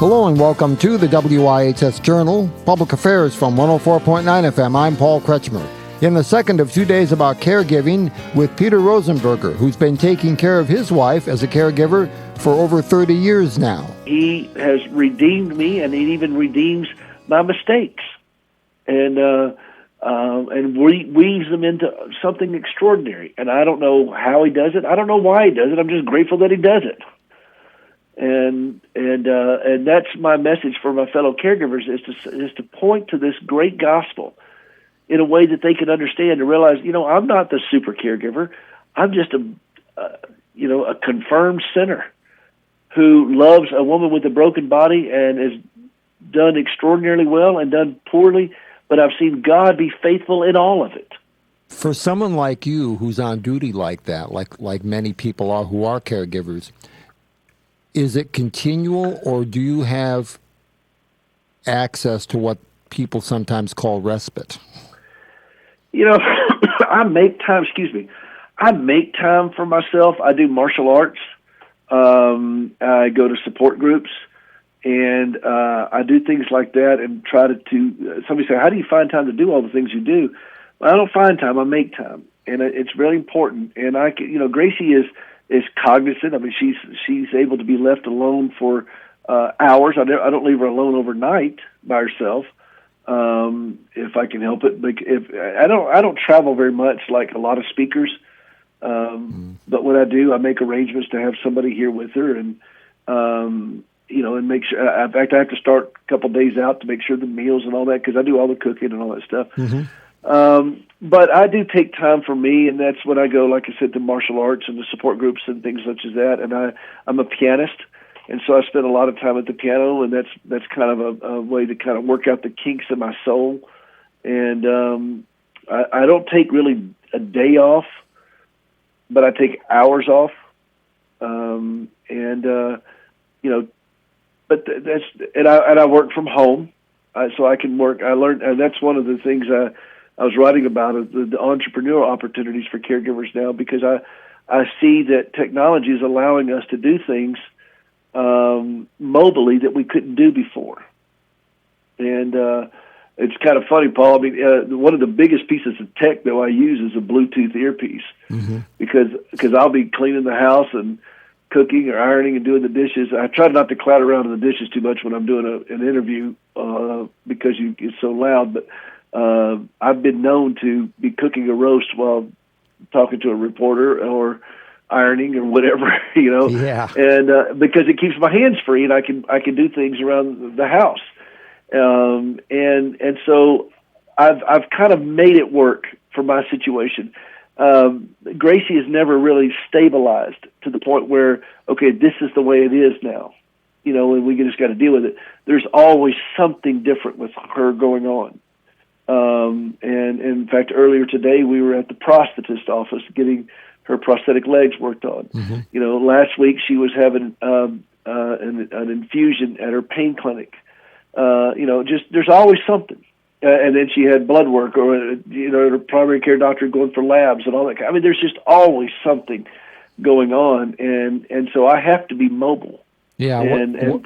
Hello and welcome to the WIHS Journal, Public Affairs from 104.9 FM. I'm Paul Kretschmer. In the second of 2 days about caregiving with Peter Rosenberger, who's been taking care of his wife as a caregiver for over 30 years now. He has redeemed me, and he even redeems my mistakes, and weaves them into something extraordinary. And I don't know how he does it. I don't know why he does it. I'm just grateful that he does it. And that's my message for my fellow caregivers is to point to this great gospel in a way that they can understand and realize, I'm not the super caregiver. I'm just a confirmed sinner who loves a woman with a broken body and has done extraordinarily well and done poorly, but I've seen God be faithful in all of it. For someone like you who's on duty like that, like many people are who are caregivers, is it continual, or do you have access to what people sometimes call respite? I make time for myself. I do martial arts. I go to support groups, and I do things like that and try to somebody say, how do you find time to do all the things you do? Well, I don't find time. I make time, and it's really important. And Gracie is cognizant. I mean, she's able to be left alone for hours. I don't leave her alone overnight by herself if I can help it. But I don't travel very much like a lot of speakers. But when I do, I make arrangements to have somebody here with her, and and make sure. In fact, I have to start a couple days out to make sure the meals and all that, because I do all the cooking and all that stuff. Mm-hmm. But I do take time for me, and that's when I go, like I said, to martial arts and the support groups and things such as that. And I'm a pianist, and so I spend a lot of time at the piano, and that's kind of a way to kind of work out the kinks in my soul. And I don't take really a day off, but I take hours off. But I work from home, so I can work. I learned, and that's one of the things I was writing about, the entrepreneurial opportunities for caregivers now, because I see that technology is allowing us to do things mobily that we couldn't do before. And it's kind of funny, Paul. I mean, one of the biggest pieces of tech, though, I use is a Bluetooth earpiece, mm-hmm. because I'll be cleaning the house and cooking or ironing and doing the dishes. I try not to clout around in the dishes too much when I'm doing an interview because it's so loud, but I've been known to be cooking a roast while talking to a reporter or ironing or whatever, Yeah. And because it keeps my hands free and I can do things around the house. And so I've kind of made it work for my situation. Gracie has never really stabilized to the point where, okay, this is the way it is now, and we just got to deal with it. There's always something different with her going on. And in fact, earlier today, we were at the prosthetist office getting her prosthetic legs worked on. Mm-hmm. Last week she was having an infusion at her pain clinic. Just there's always something. And then she had blood work, or her primary care doctor going for labs and all that. I mean, there's just always something going on, and so I have to be mobile. Yeah,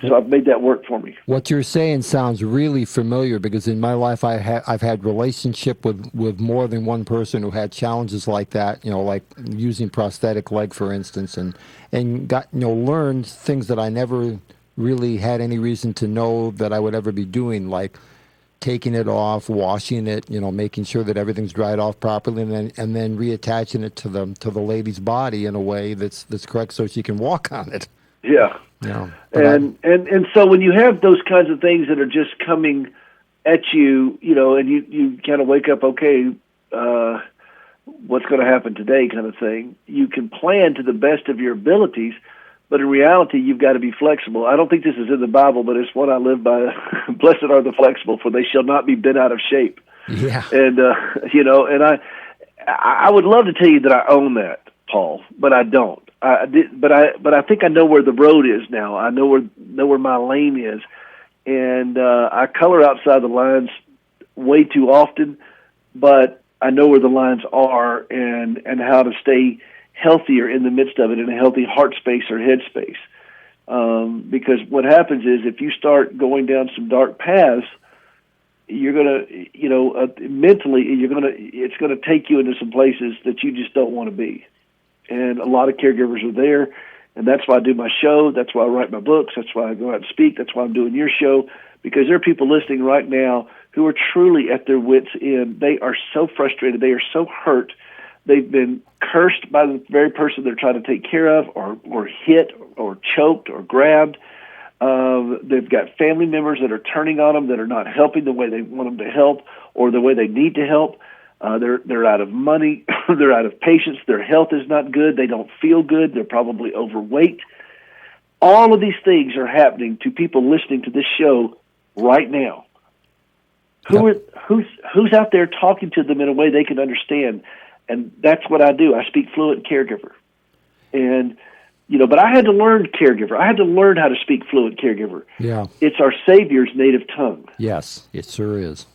so I've made that work for me. What you're saying sounds really familiar, because in my life I've had relationship with more than one person who had challenges like that. Like using prosthetic leg, for instance, and got learned things that I never really had any reason to know that I would ever be doing, like taking it off, washing it, making sure that everything's dried off properly, and then reattaching it to the lady's body in a way that's correct so she can walk on it. Yeah. Yeah. And so when you have those kinds of things that are just coming at you, and you kind of wake up, okay, what's going to happen today kind of thing, you can plan to the best of your abilities, but in reality, you've got to be flexible. I don't think this is in the Bible, but it's one I live by. Blessed are the flexible, for they shall not be bent out of shape. Yeah. And, and I would love to tell you that I own that, Paul, but I don't. But I think I know where the road is now. I know where my lane is, and I color outside the lines way too often. But I know where the lines are and how to stay healthier in the midst of it, in a healthy heart space or head space. Because what happens is if you start going down some dark paths, you're gonna, mentally, it's gonna take you into some places that you just don't want to be. And a lot of caregivers are there, and that's why I do my show. That's why I write my books. That's why I go out and speak. That's why I'm doing your show, because there are people listening right now who are truly at their wits' end. They are so frustrated. They are so hurt. They've been cursed by the very person they're trying to take care of, or hit, or choked, or grabbed. They've got family members that are turning on them, that are not helping the way they want them to help, or the way they need to help. They're out of money. They're out of patience. Their health is not good. They don't feel good. They're probably overweight. All of these things are happening to people listening to this show right now. Who's out there talking to them in a way they can understand? And that's what I do. I speak fluent caregiver. And, but I had to learn caregiver. I had to learn how to speak fluent caregiver. Yeah. It's our Savior's native tongue. Yes, it sure is.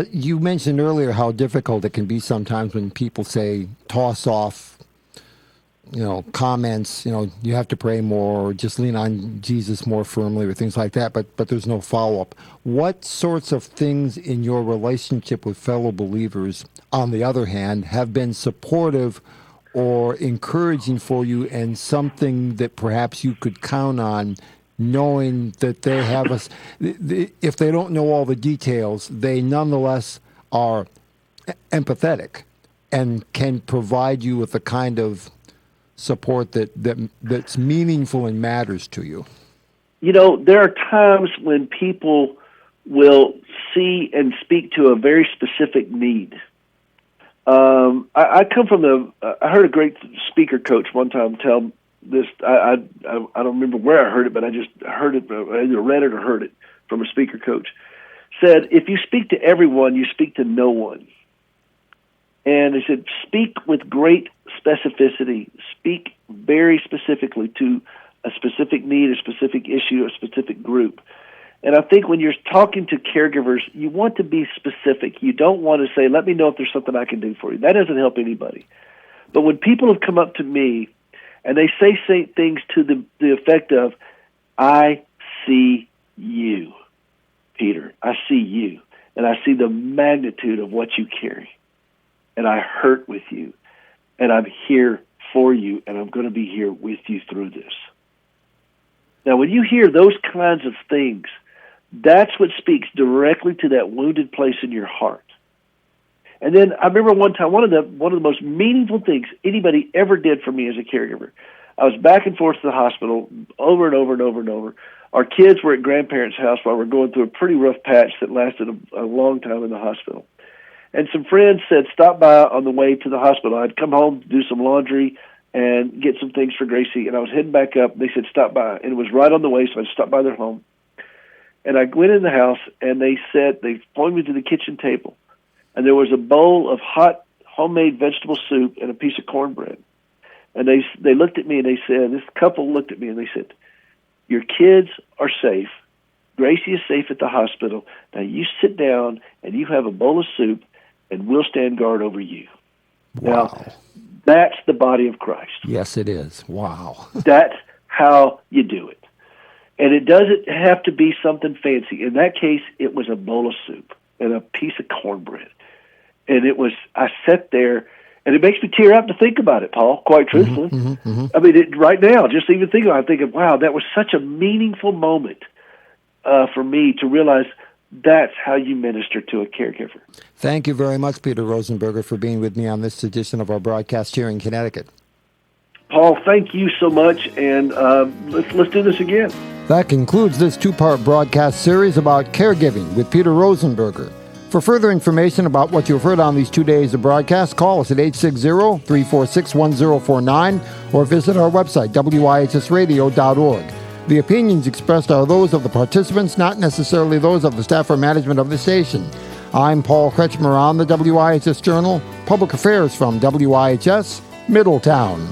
You mentioned earlier how difficult it can be sometimes when people say, toss off, comments, you have to pray more, or just lean on Jesus more firmly, or things like that, but there's no follow-up. What sorts of things in your relationship with fellow believers, on the other hand, have been supportive or encouraging for you, and something that perhaps you could count on, knowing that they have us, if they don't know all the details, they nonetheless are empathetic and can provide you with the kind of support that's meaningful and matters to you? There are times when people will see and speak to a very specific need. I come from I heard a great speaker coach one time tell this. I don't remember where I heard it, but I just heard it, I either read it or heard it from a speaker coach. Said, if you speak to everyone, you speak to no one. And he said, speak with great specificity. Speak very specifically to a specific need, a specific issue, a specific group. And I think when you're talking to caregivers, you want to be specific. You don't want to say, let me know if there's something I can do for you. That doesn't help anybody. But when people have come up to me and they say things to the effect of, I see you, Peter. I see you. And I see the magnitude of what you carry. And I hurt with you. And I'm here for you. And I'm going to be here with you through this. Now, when you hear those kinds of things, that's what speaks directly to that wounded place in your heart. And then I remember one time, one of the most meaningful things anybody ever did for me as a caregiver. I was back and forth to the hospital over and over and over and over. Our kids were at grandparents' house while we were going through a pretty rough patch that lasted a long time in the hospital. And some friends said, stop by on the way to the hospital. I'd come home to do some laundry and get some things for Gracie, and I was heading back up. They said, stop by. And it was right on the way, so I stopped by their home. And I went in the house, and they pointed me to the kitchen table. And there was a bowl of hot homemade vegetable soup and a piece of cornbread. And they looked at me, and they said, this couple looked at me, and they said, your kids are safe. Gracie is safe at the hospital. Now you sit down, and you have a bowl of soup, and we'll stand guard over you. Wow. Now, that's the body of Christ. Yes, it is. Wow. That's how you do it. And it doesn't have to be something fancy. In that case, it was a bowl of soup and a piece of cornbread. And I sat there, and it makes me tear up to think about it, Paul, quite truthfully. I mean, right now, just even thinking about it, I'm thinking, wow, that was such a meaningful moment for me to realize that's how you minister to a caregiver. Thank you very much, Peter Rosenberger, for being with me on this edition of our broadcast here in Connecticut. Paul, thank you so much, and let's do this again. That concludes this two-part broadcast series about caregiving with Peter Rosenberger. For further information about what you've heard on these 2 days of broadcast, call us at 860-346-1049 or visit our website, WIHSradio.org. The opinions expressed are those of the participants, not necessarily those of the staff or management of the station. I'm Paul Kretschmer on the WIHS Journal, Public Affairs from WIHS, Middletown.